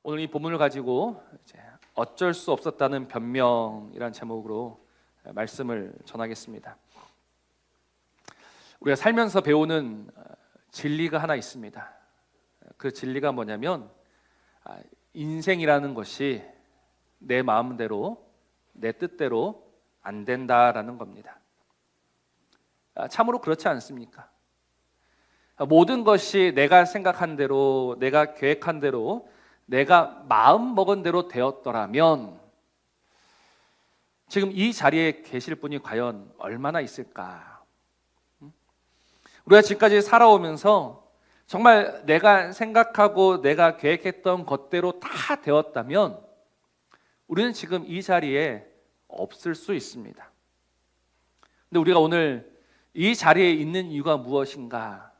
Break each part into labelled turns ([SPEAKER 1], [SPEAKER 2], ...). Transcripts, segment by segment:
[SPEAKER 1] 오늘 이 본문을 가지고 이제 어쩔 수 없었다는 변명이란 제목으로 말씀을 전하겠습니다. 우리가 살면서 배우는 진리가 하나 있습니다. 그 진리가 뭐냐면 인생이라는 것이 내 마음대로 내 뜻대로 안 된다라는 겁니다. 참으로 그렇지 않습니까? 모든 것이 내가 생각한 대로, 내가 계획한 대로, 내가 마음 먹은 대로 되었더라면 지금 이 자리에 계실 분이 과연 얼마나 있을까? 우리가 지금까지 살아오면서 정말 내가 생각하고 내가 계획했던 것대로 다 되었다면 우리는 지금 이 자리에 없을 수 있습니다. 근데 우리가 오늘 이 자리에 있는 이유가 무엇인가?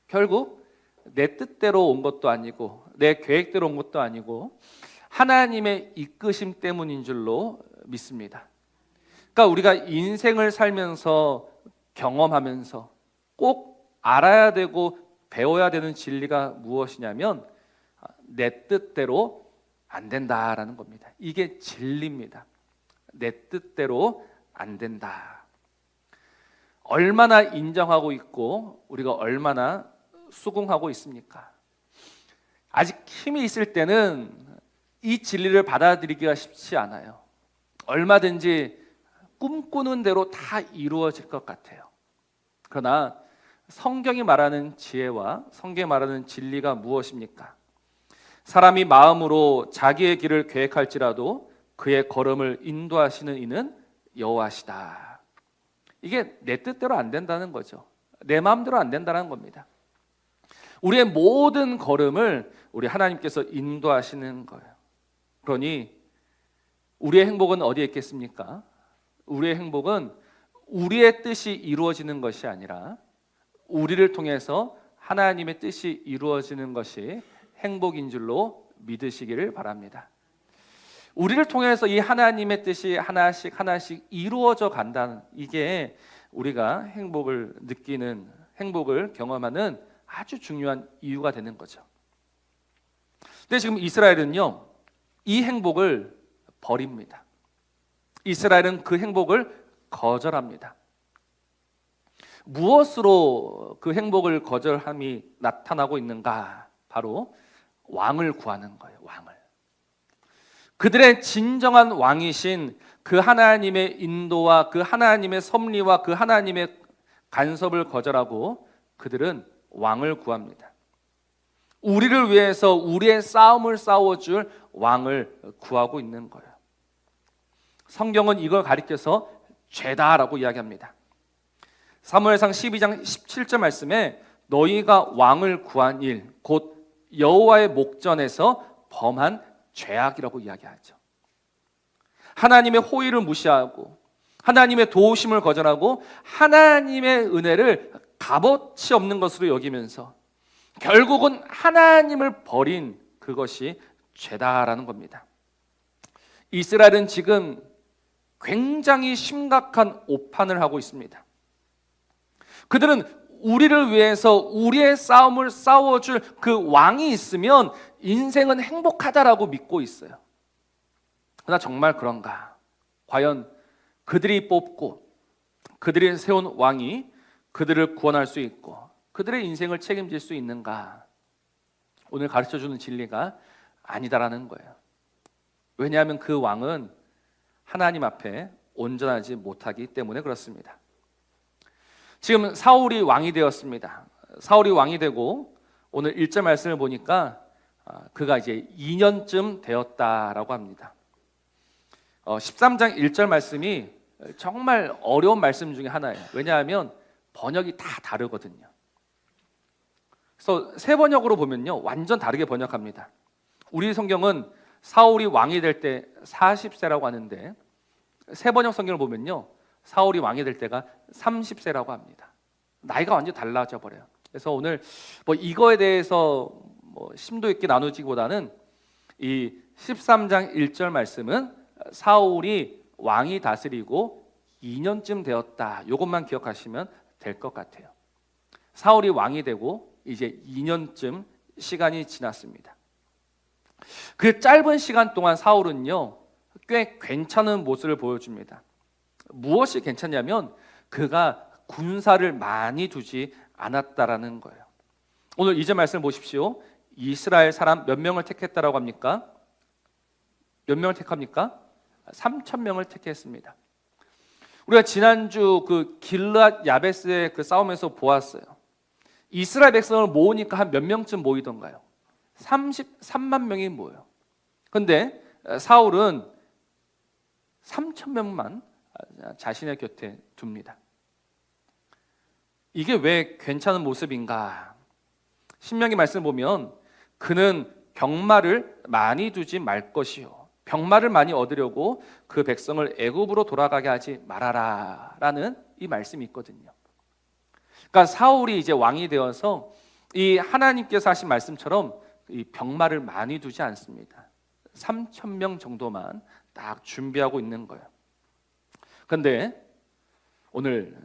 [SPEAKER 1] 결국 내 뜻대로 온 것도 아니고 내 계획대로 온 것도 아니고 하나님의 이끄심 때문인 줄로 믿습니다. 그러니까 우리가 인생을 살면서 경험하면서 꼭 알아야 되고 배워야 되는 진리가 무엇이냐면 내 뜻대로 안 된다라는 겁니다. 이게 진리입니다. 내 뜻대로 안 된다. 얼마나 인정하고 있고 우리가 얼마나 수긍하고 있습니까? 아직 힘이 있을 때는 이 진리를 받아들이기가 쉽지 않아요. 얼마든지 꿈꾸는 대로 다 이루어질 것 같아요. 그러나 성경이 말하는 지혜와 성경이 말하는 진리가 무엇입니까? 사람이 마음으로 자기의 길을 계획할지라도 그의 걸음을 인도하시는 이는 여호와시다. 이게 내 뜻대로 안 된다는 거죠. 내 마음대로 안 된다는 겁니다. 우리의 모든 걸음을 우리 하나님께서 인도하시는 거예요. 그러니 우리의 행복은 어디에 있겠습니까? 우리의 행복은 우리의 뜻이 이루어지는 것이 아니라 우리를 통해서 하나님의 뜻이 이루어지는 것이 행복인 줄로 믿으시기를 바랍니다. 우리를 통해서 이 하나님의 뜻이 하나씩 하나씩 이루어져 간다는, 이게 우리가 행복을 느끼는, 행복을 경험하는 아주 중요한 이유가 되는 거죠. 근데 지금 이스라엘은요, 이 행복을 버립니다. 이스라엘은 그 행복을 거절합니다. 무엇으로 그 행복을 거절함이 나타나고 있는가? 바로 왕을 구하는 거예요. 왕을. 그들의 진정한 왕이신 그 하나님의 인도와 그 하나님의 섭리와 그 하나님의 간섭을 거절하고 그들은 왕을 구합니다. 우리를 위해서 우리의 싸움을 싸워줄 왕을 구하고 있는 거예요. 성경은 이걸 가리켜서 죄다라고 이야기합니다. 사무엘상 12장 17절 말씀에 너희가 왕을 구한 일, 곧 여호와의 목전에서 범한 죄악이라고 이야기하죠. 하나님의 호의를 무시하고 하나님의 도우심을 거절하고 하나님의 은혜를 값어치 없는 것으로 여기면서 결국은 하나님을 버린 그것이 죄다라는 겁니다. 이스라엘은 지금 굉장히 심각한 오판을 하고 있습니다. 그들은 우리를 위해서 우리의 싸움을 싸워줄 그 왕이 있으면 인생은 행복하다라고 믿고 있어요. 그러나 정말 그런가? 과연 그들이 뽑고 그들이 세운 왕이 그들을 구원할 수 있고 그들의 인생을 책임질 수 있는가? 오늘 가르쳐주는 진리가 아니다라는 거예요. 왜냐하면 그 왕은 하나님 앞에 온전하지 못하기 때문에 그렇습니다. 지금 사울이 왕이 되었습니다. 사울이 왕이 되고 오늘 1절 말씀을 보니까 그가 이제 2년쯤 되었다라고 합니다. 13장 1절 말씀이 정말 어려운 말씀 중에 하나예요. 왜냐하면 번역이 다 다르거든요. 그래서 새 번역으로 보면요, 완전 다르게 번역합니다. 우리 성경은 사울이 왕이 될 때 40세라고 하는데 새 번역 성경을 보면요, 사울이 왕이 될 때가 30세라고 합니다. 나이가 완전히 달라져 버려요. 그래서 오늘 이거에 대해서 심도 있게 나누지보다는 이 13장 1절 말씀은 사울이 왕이 다스리고 2년쯤 되었다. 이것만 기억하시면 될 것 같아요. 사울이 왕이 되고 이제 2년쯤 시간이 지났습니다. 그 짧은 시간 동안 사울은요, 꽤 괜찮은 모습을 보여줍니다. 무엇이 괜찮냐면 그가 군사를 많이 두지 않았다라는 거예요. 오늘 2절 말씀을 보십시오. 이스라엘 사람 몇 명을 택했다라고 합니까? 몇 명을 택합니까? 3,000명을 택했습니다. 우리가 지난주 그 길르앗 야베스의 그 싸움에서 보았어요. 이스라엘 백성을 모으니까 한 몇 명쯤 모이던가요? 33만 명이 모여요. 그런데 사울은 3,000명만 자신의 곁에 둡니다. 이게 왜 괜찮은 모습인가? 신명기 말씀을 보면 그는 병마를 많이 두지 말 것이요, 병마를 많이 얻으려고 그 백성을 애굽으로 돌아가게 하지 말아라 라는 이 말씀이 있거든요. 그러니까 사울이 이제 왕이 되어서 이 하나님께서 하신 말씀처럼 이 병마를 많이 두지 않습니다. 3,000명 정도만 딱 준비하고 있는 거예요. 그런데 오늘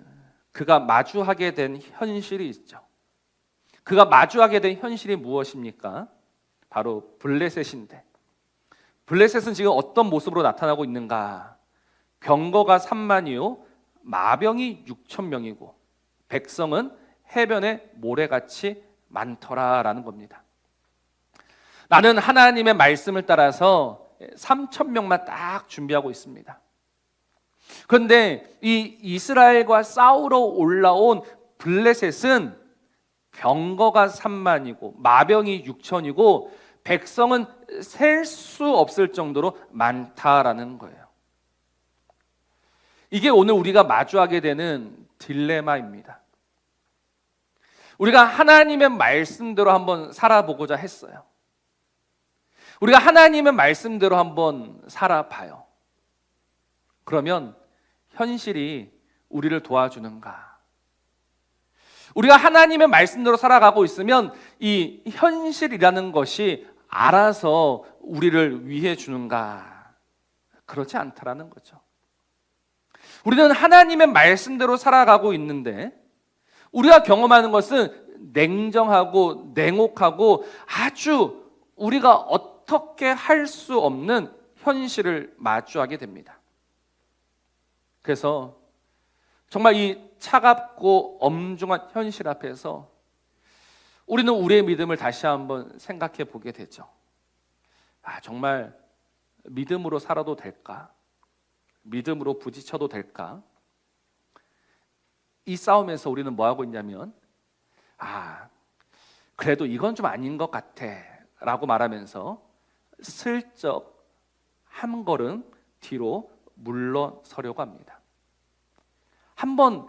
[SPEAKER 1] 그가 마주하게 된 현실이 있죠. 그가 마주하게 된 현실이 무엇입니까? 바로 블레셋인데, 블레셋은 지금 어떤 모습으로 나타나고 있는가? 병거가 3만이요 마병이 6,000명이고 백성은 해변에 모래같이 많더라라는 겁니다. 나는 하나님의 말씀을 따라서 3,000명만 딱 준비하고 있습니다. 그런데 이 이스라엘과 싸우러 올라온 블레셋은 병거가 3만이고 마병이 6천이고 백성은 셀 수 없을 정도로 많다라는 거예요. 이게 오늘 우리가 마주하게 되는 딜레마입니다. 우리가 하나님의 말씀대로 한번 살아보고자 했어요. 우리가 하나님의 말씀대로 한번 살아봐요. 그러면 현실이 우리를 도와주는가? 우리가 하나님의 말씀대로 살아가고 있으면 이 현실이라는 것이 알아서 우리를 위해 주는가? 그렇지 않다라는 거죠. 우리는 하나님의 말씀대로 살아가고 있는데 우리가 경험하는 것은 냉정하고 냉혹하고 아주 우리가 어떻게 할 수 없는 현실을 마주하게 됩니다. 그래서 정말 이 차갑고 엄중한 현실 앞에서 우리는 우리의 믿음을 다시 한번 생각해 보게 되죠. 정말 믿음으로 살아도 될까? 믿음으로 부딪혀도 될까? 이 싸움에서 우리는 뭐 하고 있냐면 그래도 이건 좀 아닌 것 같아 라고 말하면서 슬쩍 한 걸음 뒤로 물러서려고 합니다. 한번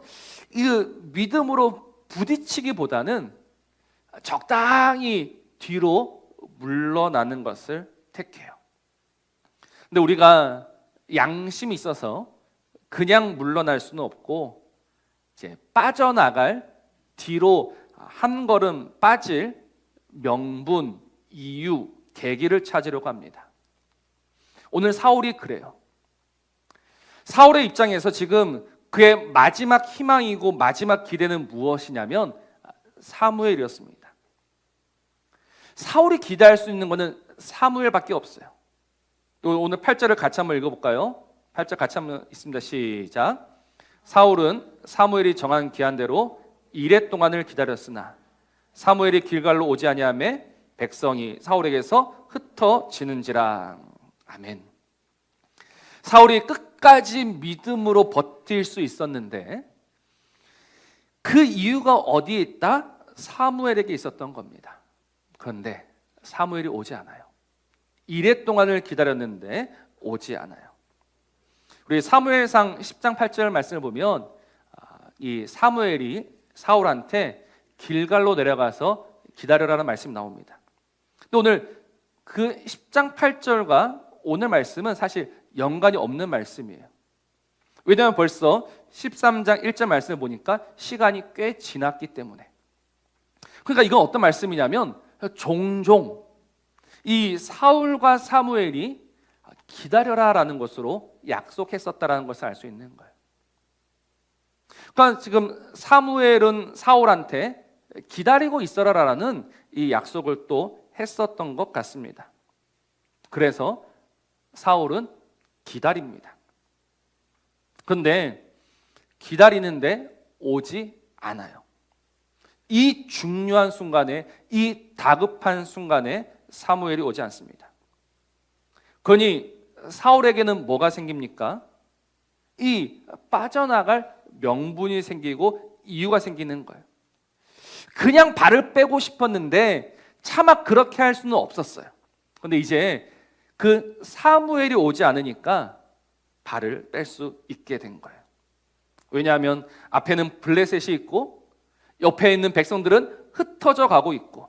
[SPEAKER 1] 이 믿음으로 부딪히기보다는 적당히 뒤로 물러나는 것을 택해요. 근데 우리가 양심이 있어서 그냥 물러날 수는 없고 이제 빠져나갈, 뒤로 한 걸음 빠질 명분, 이유, 계기를 찾으려고 합니다. 오늘 사울이 그래요. 사울의 입장에서 지금 그의 마지막 희망이고 마지막 기대는 무엇이냐면 사무엘이었습니다. 사울이 기대할 수 있는 것은 사무엘밖에 없어요. 오늘 8절을 같이 한번 읽어볼까요? 8절 같이 한번 있습니다. 시작. 사울은 사무엘이 정한 기한대로 이레 동안을 기다렸으나 사무엘이 길갈로 오지 아니하매 백성이 사울에게서 흩어지는지라. 아멘. 사울이 끝까지 믿음으로 버틸 수 있었는데 그 이유가 어디에 있다? 사무엘에게 있었던 겁니다. 그런데 사무엘이 오지 않아요. 이레 동안을 기다렸는데 오지 않아요. 우리 사무엘상 10장 8절 말씀을 보면 이 사무엘이 사울한테 길갈로 내려가서 기다려라는 말씀이 나옵니다. 근데 오늘 그 10장 8절과 오늘 말씀은 사실 연관이 없는 말씀이에요. 왜냐하면 벌써 13장 1절 말씀을 보니까 시간이 꽤 지났기 때문에. 그러니까 이건 어떤 말씀이냐면 종종 이 사울과 사무엘이 기다려라라는 것으로 약속했었다라는 것을 알 수 있는 거예요. 그러니까 지금 사무엘은 사울한테 기다리고 있어라라는 이 약속을 또 했었던 것 같습니다. 그래서 사울은 기다립니다. 그런데 기다리는데 오지 않아요. 이 중요한 순간에, 이 다급한 순간에 사무엘이 오지 않습니다. 그러니 사울에게는 뭐가 생깁니까? 이 빠져나갈 명분이 생기고 이유가 생기는 거예요. 그냥 발을 빼고 싶었는데 차마 그렇게 할 수는 없었어요. 그런데 이제 그 사무엘이 오지 않으니까 발을 뺄 수 있게 된 거예요. 왜냐하면 앞에는 블레셋이 있고 옆에 있는 백성들은 흩어져 가고 있고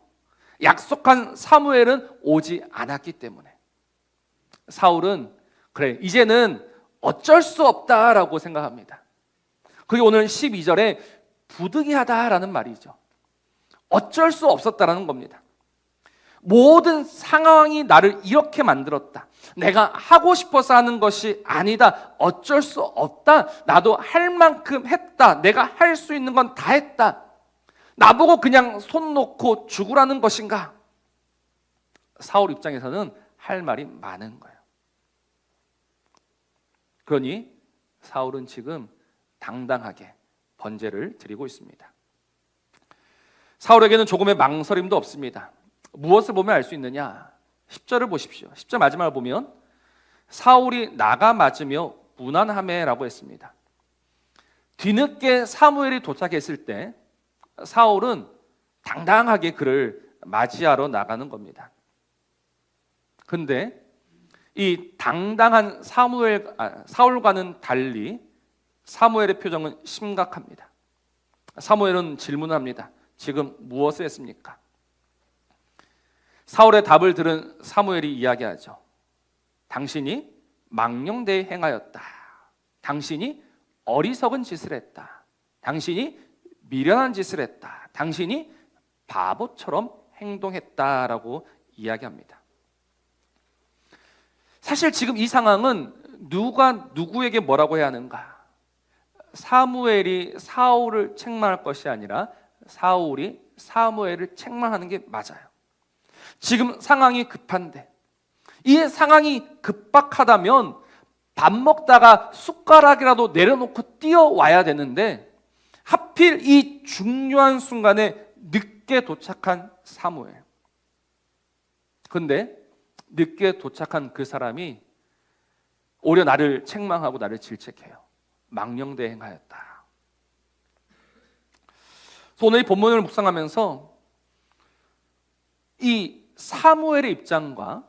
[SPEAKER 1] 약속한 사무엘은 오지 않았기 때문에 사울은 그래 이제는 어쩔 수 없다라고 생각합니다. 그게 오늘 12절에 부득이하다라는 말이죠. 어쩔 수 없었다라는 겁니다. 모든 상황이 나를 이렇게 만들었다. 내가 하고 싶어서 하는 것이 아니다. 어쩔 수 없다. 나도 할 만큼 했다. 내가 할 수 있는 건 다 했다. 나보고 그냥 손 놓고 죽으라는 것인가? 사울 입장에서는 할 말이 많은 거예요. 그러니 사울은 지금 당당하게 번제를 드리고 있습니다. 사울에게는 조금의 망설임도 없습니다. 무엇을 보면 알 수 있느냐? 10절을 보십시오. 10절 마지막을 보면 사울이 나가 맞으며 무난하매라고 했습니다. 뒤늦게 사무엘이 도착했을 때 사울은 당당하게 그를 맞이하러 나가는 겁니다. 그런데 이 당당한 사울과는 달리 사무엘의 표정은 심각합니다. 사무엘은 질문을 합니다. 지금 무엇을 했습니까? 사울의 답을 들은 사무엘이 이야기하죠. 당신이 망령되이 행하였다. 당신이 어리석은 짓을 했다. 당신이 미련한 짓을 했다. 당신이 바보처럼 행동했다라고 이야기합니다. 사실 지금 이 상황은 누가 누구에게 뭐라고 해야 하는가? 사무엘이 사울을 책망할 것이 아니라 사울이 사무엘을 책망하는 게 맞아요. 지금 상황이 급한데 이 상황이 급박하다면 밥 먹다가 숟가락이라도 내려놓고 뛰어와야 되는데 하필 이 중요한 순간에 늦게 도착한 사무엘. 그런데 늦게 도착한 그 사람이 오히려 나를 책망하고 나를 질책해요. 망령되이 행하였다. 오늘 이 본문을 묵상하면서 이 사무엘의 입장과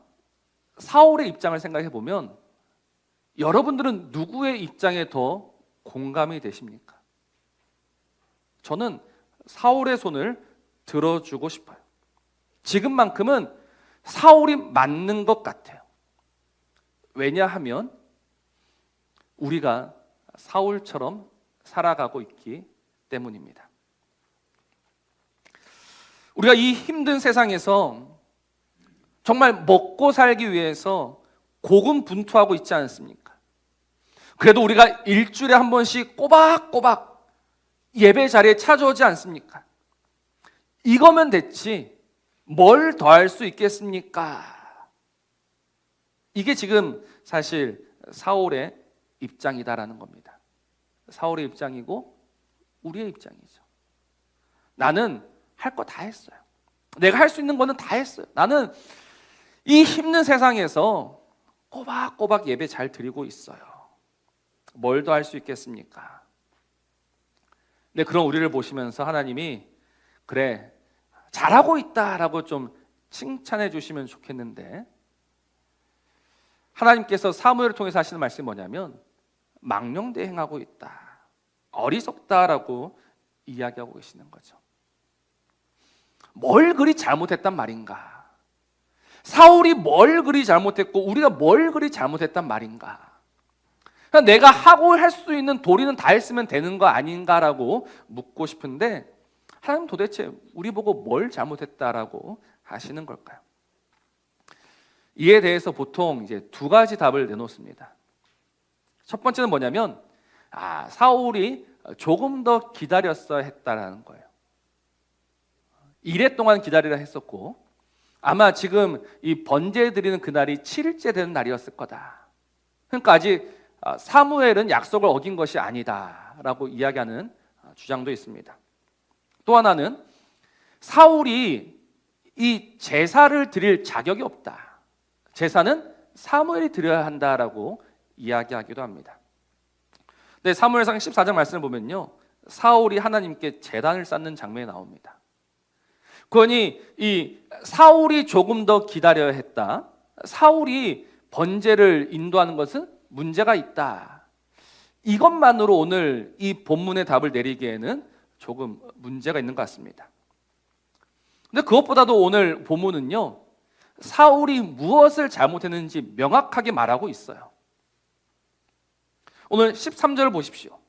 [SPEAKER 1] 사울의 입장을 생각해 보면 여러분들은 누구의 입장에 더 공감이 되십니까? 저는 사울의 손을 들어주고 싶어요. 지금만큼은 사울이 맞는 것 같아요. 왜냐하면 우리가 사울처럼 살아가고 있기 때문입니다. 우리가 이 힘든 세상에서 정말 먹고 살기 위해서 고군분투하고 있지 않습니까? 그래도 우리가 일주일에 한 번씩 꼬박꼬박 예배 자리에 찾아오지 않습니까? 이거면 됐지 뭘 더 할 수 있겠습니까? 이게 지금 사실 사울의 입장이다라는 겁니다. 사울의 입장이고 우리의 입장이죠. 나는 할 거 다 했어요. 내가 할 수 있는 거는 다 했어요. 나는 이 힘든 세상에서 꼬박꼬박 예배 잘 드리고 있어요. 뭘 더 할 수 있겠습니까? 네, 그런 우리를 보시면서 하나님이 그래 잘하고 있다라고 좀 칭찬해 주시면 좋겠는데 하나님께서 사무엘을 통해서 하시는 말씀이 뭐냐면 망령되이 행하고 있다. 어리석다라고 이야기하고 계시는 거죠. 뭘 그리 잘못했단 말인가? 사울이 뭘 그리 잘못했고 우리가 뭘 그리 잘못했단 말인가? 내가 하고 할 수 있는 도리는 다 했으면 되는 거 아닌가라고 묻고 싶은데 하나님 도대체 우리 보고 뭘 잘못했다라고 하시는 걸까요? 이에 대해서 보통 이제 두 가지 답을 내놓습니다. 첫 번째는 뭐냐면 사울이 조금 더 기다렸어야 했다라는 거예요. 이래 동안 기다리라 했었고 아마 지금 이 번제 드리는 그날이 7일째 되는 날이었을 거다. 그러니까 아직 사무엘은 약속을 어긴 것이 아니다라고 이야기하는 주장도 있습니다. 또 하나는 사울이 이 제사를 드릴 자격이 없다. 제사는 사무엘이 드려야 한다라고 이야기하기도 합니다. 네, 사무엘상 14장 말씀을 보면요, 사울이 하나님께 제단을 쌓는 장면이 나옵니다. 그러니 이 사울이 조금 더 기다려야 했다. 사울이 번제를 인도하는 것은 문제가 있다. 이것만으로 오늘 이 본문의 답을 내리기에는 조금 문제가 있는 것 같습니다. 근데 그것보다도 오늘 본문은요, 사울이 무엇을 잘못했는지 명확하게 말하고 있어요. 오늘 13절을 보십시오.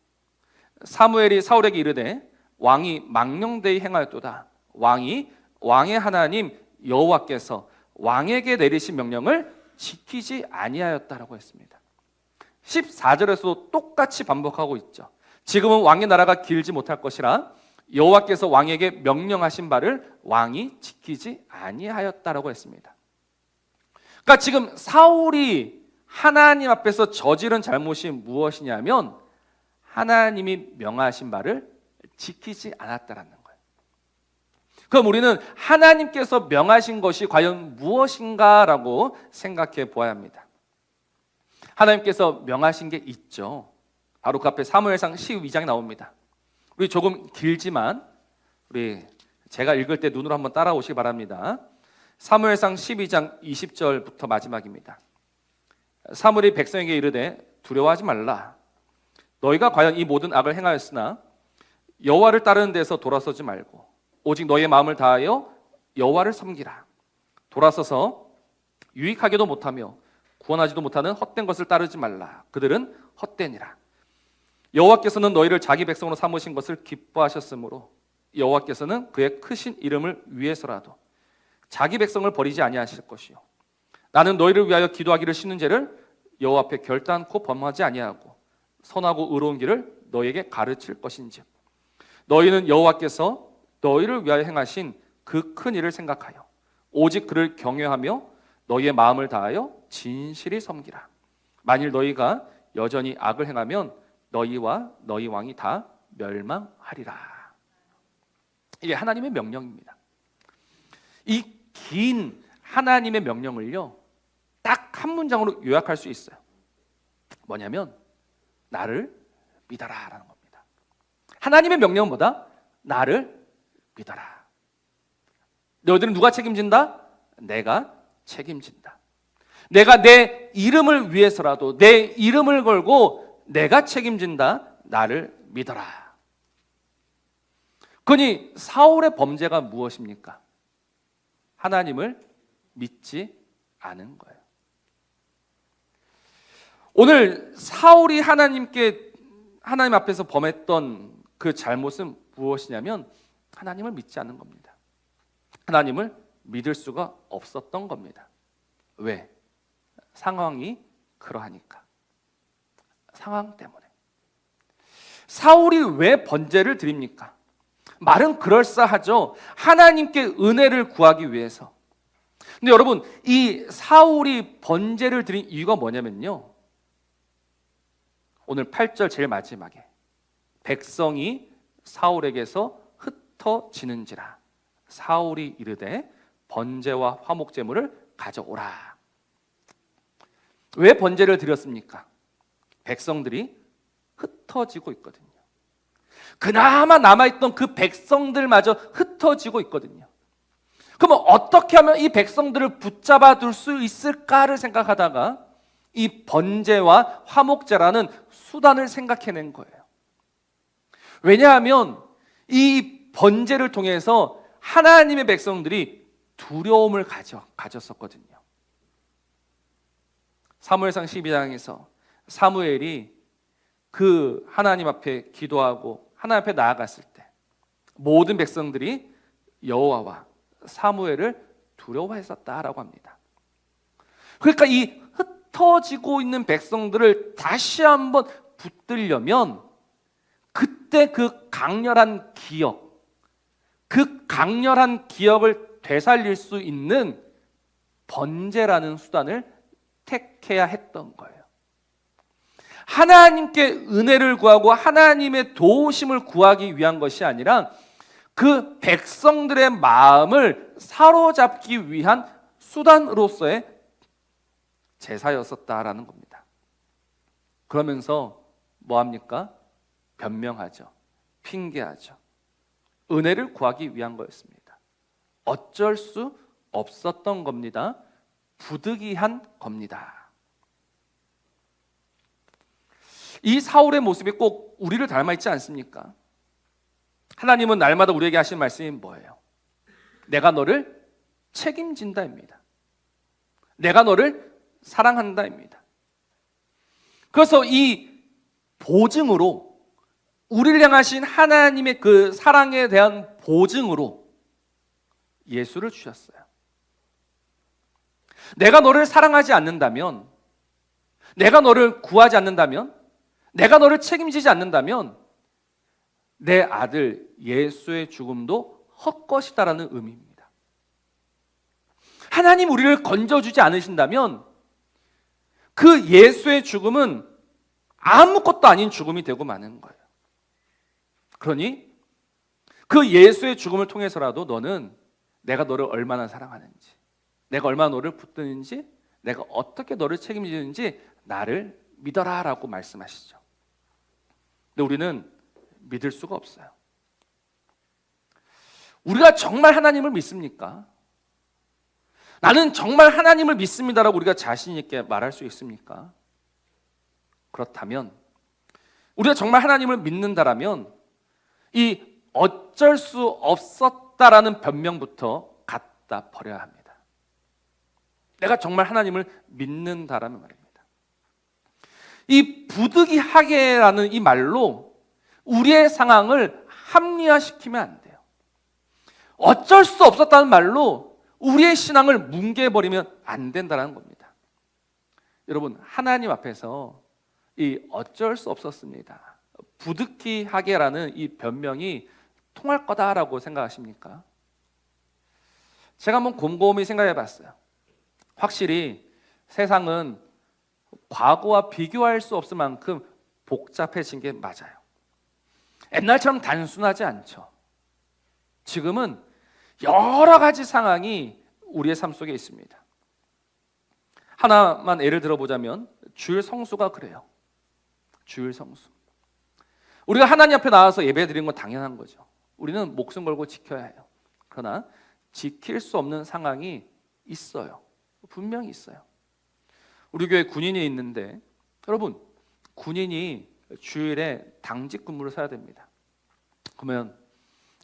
[SPEAKER 1] 사무엘이 사울에게 이르되 왕이 망령되이 행하였도다. 왕이 왕의 하나님 여호와께서 왕에게 내리신 명령을 지키지 아니하였다라고 했습니다. 14절에서도 똑같이 반복하고 있죠. 지금은 왕의 나라가 길지 못할 것이라 여호와께서 왕에게 명령하신 바를 왕이 지키지 아니하였다라고 했습니다. 그러니까 지금 사울이 하나님 앞에서 저지른 잘못이 무엇이냐면 하나님이 명하신 바를 지키지 않았다라는 거예요. 그럼 우리는 하나님께서 명하신 것이 과연 무엇인가라고 생각해 보아야 합니다. 하나님께서 명하신 게 있죠. 바로 그 앞에 사무엘상 12장에 나옵니다. 우리 조금 길지만 우리 제가 읽을 때 눈으로 한번 따라오시기 바랍니다. 사무엘상 12장 20절부터 마지막입니다. 사무엘이 백성에게 이르되 두려워하지 말라. 너희가 과연 이 모든 악을 행하였으나 여호와를 따르는 데서 돌아서지 말고 오직 너희의 마음을 다하여 여호와를 섬기라. 돌아서서 유익하게도 못하며 구원하지도 못하는 헛된 것을 따르지 말라. 그들은 헛되니라. 여호와께서는 너희를 자기 백성으로 삼으신 것을 기뻐하셨으므로 여호와께서는 그의 크신 이름을 위해서라도 자기 백성을 버리지 아니하실 것이요 나는 너희를 위하여 기도하기를 싫는 죄를 여호와 앞에 결단코 범하지 아니하고 선하고 의로운 길을 너희에게 가르칠 것인지 너희는 여호와께서 너희를 위하여 행하신 그 큰 일을 생각하여 오직 그를 경외하며 너희의 마음을 다하여 진실히 섬기라. 만일 너희가 여전히 악을 행하면 너희와 너희 왕이 다 멸망하리라. 이게 하나님의 명령입니다. 이 긴 하나님의 명령을요, 딱 한 문장으로 요약할 수 있어요. 뭐냐면 나를 믿어라라는 겁니다. 하나님의 명령은 뭐다? 나를 믿어라. 너희들은 누가 책임진다? 내가 책임진다. 내가 내 이름을 위해서라도 내 이름을 걸고 내가 책임진다. 나를 믿어라. 그러니 사울의 범죄가 무엇입니까? 하나님을 믿지 않은 거예요. 오늘 사울이 하나님 앞에서 범했던 그 잘못은 무엇이냐면 하나님을 믿지 않는 겁니다. 하나님을 믿을 수가 없었던 겁니다. 왜? 상황이 그러하니까. 상황 때문에. 사울이 왜 번제를 드립니까? 말은 그럴싸하죠. 하나님께 은혜를 구하기 위해서. 근데 여러분, 이 사울이 번제를 드린 이유가 뭐냐면요, 오늘 8절 제일 마지막에 백성이 사울에게서 흩어지는지라 사울이 이르되 번제와 화목제물을 가져오라. 왜 번제를 드렸습니까? 백성들이 흩어지고 있거든요. 그나마 남아있던 그 백성들마저 흩어지고 있거든요. 그러면 어떻게 하면 이 백성들을 붙잡아 둘 수 있을까를 생각하다가 이 번제와 화목제라는 수단을 생각해낸 거예요. 왜냐하면 이 번제를 통해서 하나님의 백성들이 두려움을 가졌었거든요. 사무엘상 12장에서 사무엘이 그 하나님 앞에 기도하고 하나님 앞에 나아갔을 때 모든 백성들이 여호와와 사무엘을 두려워했었다라고 합니다. 그러니까 이 흩어지고 있는 백성들을 다시 한번 붙들려면 그때 그 강렬한 기억, 그 강렬한 기억을 되살릴 수 있는 번제라는 수단을 택해야 했던 거예요. 하나님께 은혜를 구하고 하나님의 도우심을 구하기 위한 것이 아니라 그 백성들의 마음을 사로잡기 위한 수단으로서의 제사였었다라는 겁니다. 그러면서 뭐합니까? 변명하죠. 핑계하죠. 은혜를 구하기 위한 거였습니다. 어쩔 수 없었던 겁니다. 부득이한 겁니다. 이 사울의 모습이 꼭 우리를 닮아 있지 않습니까? 하나님은 날마다 우리에게 하신 말씀이 뭐예요? 내가 너를 책임진다입니다. 내가 너를 사랑한다입니다. 그래서 이 보증으로, 우리를 향하신 하나님의 그 사랑에 대한 보증으로 예수를 주셨어요. 내가 너를 사랑하지 않는다면, 내가 너를 구하지 않는다면, 내가 너를 책임지지 않는다면 내 아들 예수의 죽음도 헛것이다라는 의미입니다. 하나님 우리를 건져주지 않으신다면 그 예수의 죽음은 아무것도 아닌 죽음이 되고 마는 거예요. 그러니 그 예수의 죽음을 통해서라도 너는 내가 너를 얼마나 사랑하는지, 내가 얼마나 너를 붙드는지, 내가 어떻게 너를 책임지는지 나를 믿어라라고 말씀하시죠. 근데 우리는 믿을 수가 없어요. 우리가 정말 하나님을 믿습니까? 나는 정말 하나님을 믿습니다라고 우리가 자신 있게 말할 수 있습니까? 그렇다면, 우리가 정말 하나님을 믿는다라면 이 어쩔 수 없었다라는 변명부터 갖다 버려야 합니다. 내가 정말 하나님을 믿는다라는 말입니다. 이 부득이하게라는 이 말로 우리의 상황을 합리화시키면 안 돼요. 어쩔 수 없었다는 말로 우리의 신앙을 뭉개버리면 안 된다는 겁니다. 여러분, 하나님 앞에서 이 어쩔 수 없었습니다, 부득이하게라는 이 변명이 통할 거다라고 생각하십니까? 제가 한번 곰곰이 생각해 봤어요. 확실히 세상은 과거와 비교할 수 없을 만큼 복잡해진 게 맞아요. 옛날처럼 단순하지 않죠. 지금은 여러 가지 상황이 우리의 삶 속에 있습니다. 하나만 예를 들어보자면 주일 성수가 그래요. 주일 성수. 우리가 하나님 앞에 나와서 예배 드리는 건 당연한 거죠. 우리는 목숨 걸고 지켜야 해요. 그러나 지킬 수 없는 상황이 있어요. 분명히 있어요. 우리 교회 군인이 있는데, 여러분, 군인이 주일에 당직 근무를 서야 됩니다. 그러면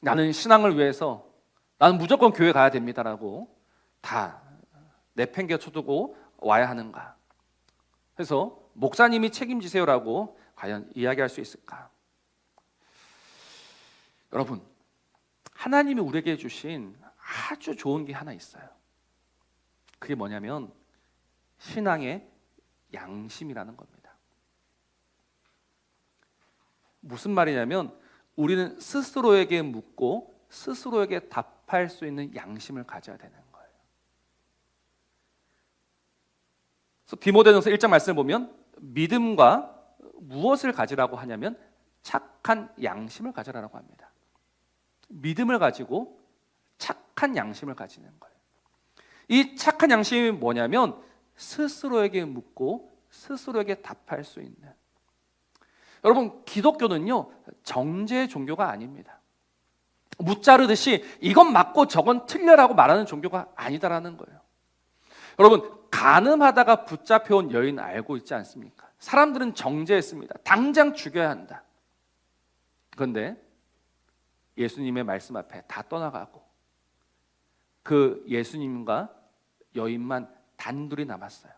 [SPEAKER 1] 나는 신앙을 위해서 나는 무조건 교회 가야 됩니다라고 다 내팽개쳐두고 와야 하는가? 그래서 목사님이 책임지세요라고 과연 이야기할 수 있을까? 여러분, 하나님이 우리에게 주신 아주 좋은 게 하나 있어요. 그게 뭐냐면 신앙의 양심이라는 겁니다. 무슨 말이냐면 우리는 스스로에게 묻고 스스로에게 답할 수 있는 양심을 가져야 되는 거예요. 그래서 디모데전서 1장 말씀을 보면 믿음과 무엇을 가지라고 하냐면 착한 양심을 가져라라고 합니다. 믿음을 가지고 착한 양심을 가지는 거예요. 이 착한 양심이 뭐냐면 스스로에게 묻고 스스로에게 답할 수 있는. 여러분, 기독교는요 정죄의 종교가 아닙니다. 묻자르듯이 이건 맞고 저건 틀려라고 말하는 종교가 아니다라는 거예요. 여러분, 간음하다가 붙잡혀온 여인 알고 있지 않습니까? 사람들은 정죄했습니다. 당장 죽여야 한다. 그런데 예수님의 말씀 앞에 다 떠나가고 그 예수님과 여인만 단둘이 남았어요.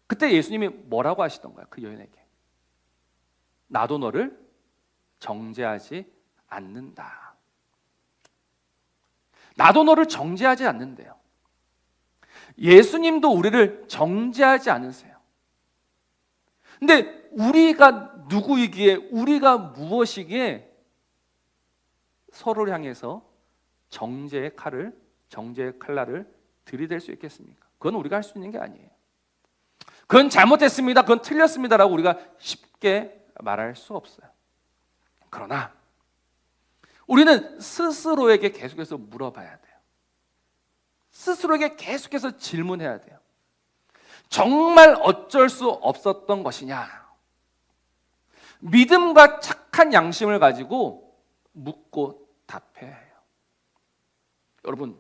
[SPEAKER 1] 그때 예수님이 뭐라고 하시던 거야? 그 여인에게 나도 너를 정죄하지 않는다. 나도 너를 정죄하지 않는데요. 예수님도 우리를 정죄하지 않으세요. 근데 우리가 누구이기에, 우리가 무엇이기에 서로를 향해서 정죄의 칼날을 들이댈 수 있겠습니까? 그건 우리가 할 수 있는 게 아니에요. 그건 잘못했습니다. 그건 틀렸습니다라고 우리가 쉽게 말할 수 없어요. 그러나 우리는 스스로에게 계속해서 물어봐야 돼요. 스스로에게 계속해서 질문해야 돼요. 정말 어쩔 수 없었던 것이냐? 믿음과 착한 양심을 가지고 묻고 답해야 해요. 여러분,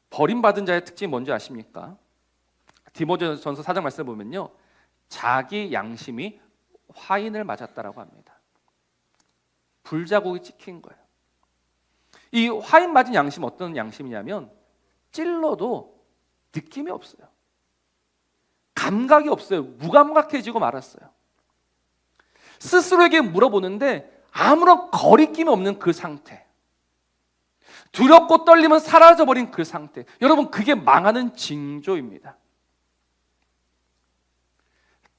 [SPEAKER 1] 버림받은 자의 특징이 뭔지 아십니까? 디모데전서 4장 말씀을 보면요, 자기 양심이 화인을 맞았다라고 합니다. 불자국이 찍힌 거예요. 이 화인 맞은 양심 어떤 양심이냐면 찔러도 느낌이 없어요. 감각이 없어요. 무감각해지고 말았어요. 스스로에게 물어보는데 아무런 거리낌이 없는 그 상태, 두렵고 떨리면 사라져버린 그 상태. 여러분, 그게 망하는 징조입니다.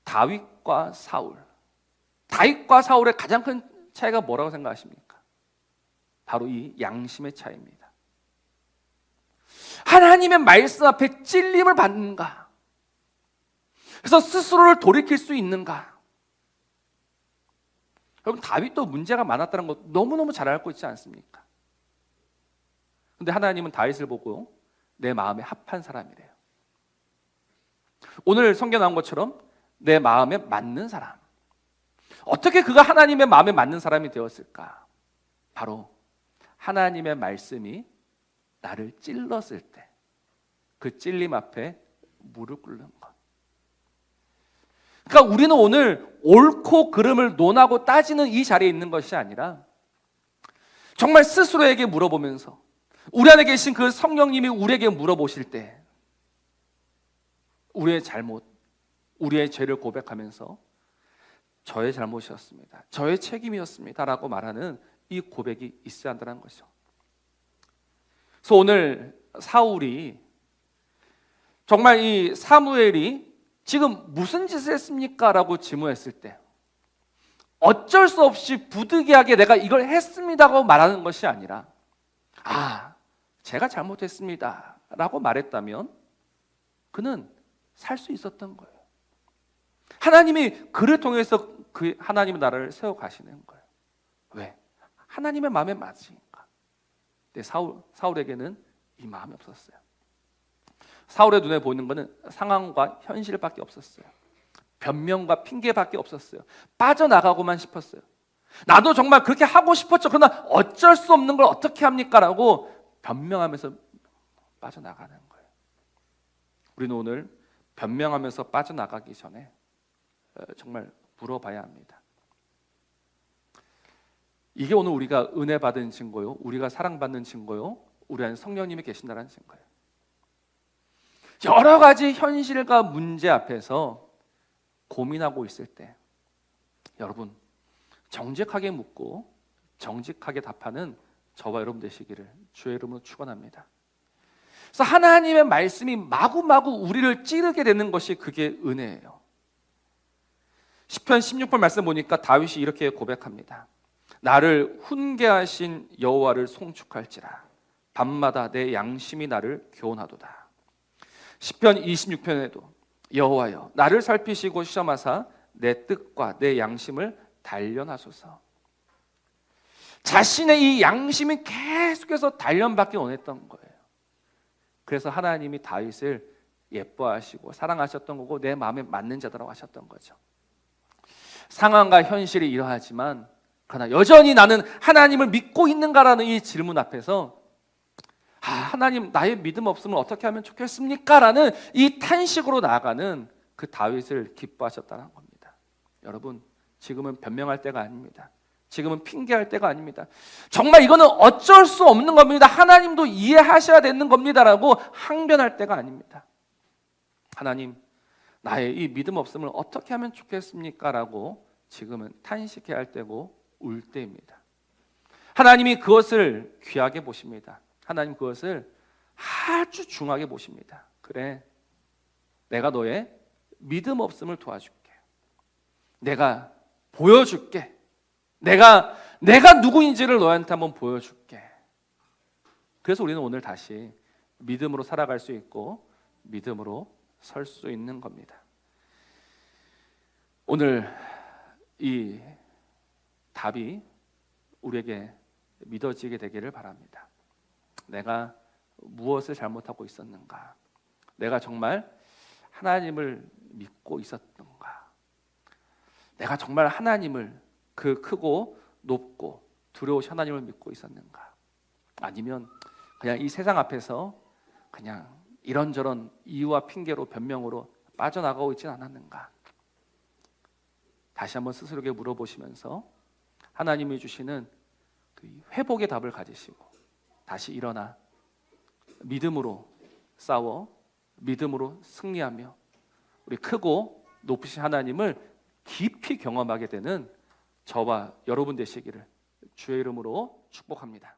[SPEAKER 1] 다윗과 사울의 가장 큰 차이가 뭐라고 생각하십니까? 바로 이 양심의 차이입니다. 하나님의 말씀 앞에 찔림을 받는가? 그래서 스스로를 돌이킬 수 있는가? 여러분, 다윗도 문제가 많았다는 거 너무너무 잘 알고 있지 않습니까? 근데 하나님은 다윗을 보고 내 마음에 합한 사람이래요. 오늘 성경 나온 것처럼 내 마음에 맞는 사람. 어떻게 그가 하나님의 마음에 맞는 사람이 되었을까? 바로 하나님의 말씀이 나를 찔렀을 때 그 찔림 앞에 무릎 꿇는 것. 그러니까 우리는 오늘 옳고 그름을 논하고 따지는 이 자리에 있는 것이 아니라 정말 스스로에게 물어보면서 우리 안에 계신 그 성령님이 우리에게 물어보실 때 우리의 잘못, 우리의 죄를 고백하면서 저의 잘못이었습니다, 저의 책임이었습니다 라고 말하는 이 고백이 있어야 한다는 것이죠. 그래서 오늘 사울이 정말 이 사무엘이 지금 무슨 짓을 했습니까? 라고 질문했을 때 어쩔 수 없이 부득이하게 내가 이걸 했습니다라고 말하는 것이 아니라 제가 잘못했습니다 라고 말했다면 그는 살 수 있었던 거예요. 하나님이 그를 통해서 그 하나님의 나라를 세워 가시는 거예요. 왜? 하나님의 마음에 맞으니까. 근데 사울에게는 이 마음이 없었어요. 사울의 눈에 보이는 것은 상황과 현실밖에 없었어요. 변명과 핑계밖에 없었어요. 빠져나가고만 싶었어요. 나도 정말 그렇게 하고 싶었죠. 그러나 어쩔 수 없는 걸 어떻게 합니까? 라고 변명하면서 빠져나가는 거예요. 우리는 오늘 변명하면서 빠져나가기 전에 정말 물어봐야 합니다. 이게 오늘 우리가 은혜 받은 증거요, 우리가 사랑받는 증거요, 우리 안에 성령님이 계신다는 증거예요. 여러 가지 현실과 문제 앞에서 고민하고 있을 때 여러분, 정직하게 묻고 정직하게 답하는 저와 여러분 되시기를 주의 이름으로 축원합니다. 그래서 하나님의 말씀이 마구마구 우리를 찌르게 되는 것이 그게 은혜예요. 시편 16편 말씀 보니까 다윗이 이렇게 고백합니다. 나를 훈계하신 여호와를 송축할지라 밤마다 내 양심이 나를 교훈하도다. 시편 26편에도 여호와여 나를 살피시고 시험하사 내 뜻과 내 양심을 단련하소서. 자신의 이 양심이 계속해서 단련받기 원했던 거예요. 그래서 하나님이 다윗을 예뻐하시고 사랑하셨던 거고 내 마음에 맞는 자라고 하셨던 거죠. 상황과 현실이 이러하지만 그러나 여전히 나는 하나님을 믿고 있는가라는 이 질문 앞에서 하나님, 나의 믿음 없으면 어떻게 하면 좋겠습니까? 라는 이 탄식으로 나아가는 그 다윗을 기뻐하셨다는 겁니다. 여러분, 지금은 변명할 때가 아닙니다. 지금은 핑계할 때가 아닙니다. 정말 이거는 어쩔 수 없는 겁니다. 하나님도 이해하셔야 되는 겁니다라고 항변할 때가 아닙니다. 하나님, 나의 이 믿음 없음을 어떻게 하면 좋겠습니까? 라고 지금은 탄식해야 할 때고 울 때입니다. 하나님이 그것을 귀하게 보십니다. 하나님 그것을 아주 중하게 보십니다. 그래, 내가 너의 믿음 없음을 도와줄게. 내가 보여줄게. 내가 누구인지를 너한테 한번 보여줄게. 그래서 우리는 오늘 다시 믿음으로 살아갈 수 있고 믿음으로 설 수 있는 겁니다. 오늘 이 답이 우리에게 믿어지게 되기를 바랍니다. 내가 무엇을 잘못하고 있었는가? 내가 정말 하나님을 믿고 있었던가? 내가 정말 하나님을, 그 크고 높고 두려우신 하나님을 믿고 있었는가? 아니면 그냥 이 세상 앞에서 그냥 이런저런 이유와 핑계로 변명으로 빠져나가고 있지는 않았는가? 다시 한번 스스로에게 물어보시면서 하나님이 주시는 그 회복의 답을 가지시고 다시 일어나 믿음으로 싸워 믿음으로 승리하며 우리 크고 높으신 하나님을 깊이 경험하게 되는 저와 여러분 되시기를 주의 이름으로 축복합니다.